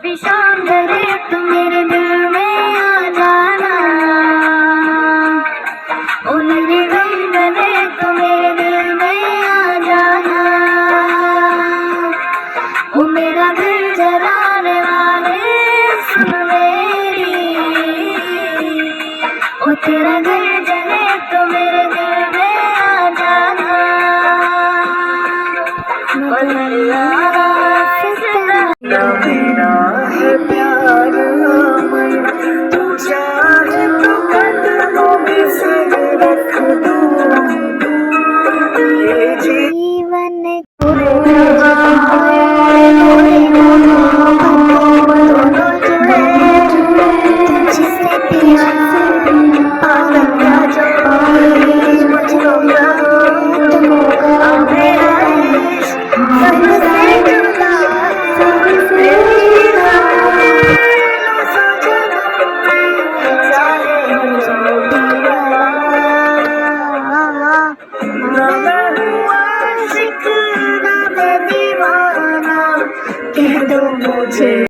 भी शाम ढले तो मेरे दिल में आ जाना, ओ मेरे दिल ढले तो मेरे दिल में आ जाना, ओ मेरा दिल जलाने वाले सुन मेरी, ओ तेरा दिल जले तो मेरे दिल में आ जाना। मेरा है प्यार अमन, तू चाहे तो कदमों में सिर रख दूं, ये जीवन कह दो मुझे।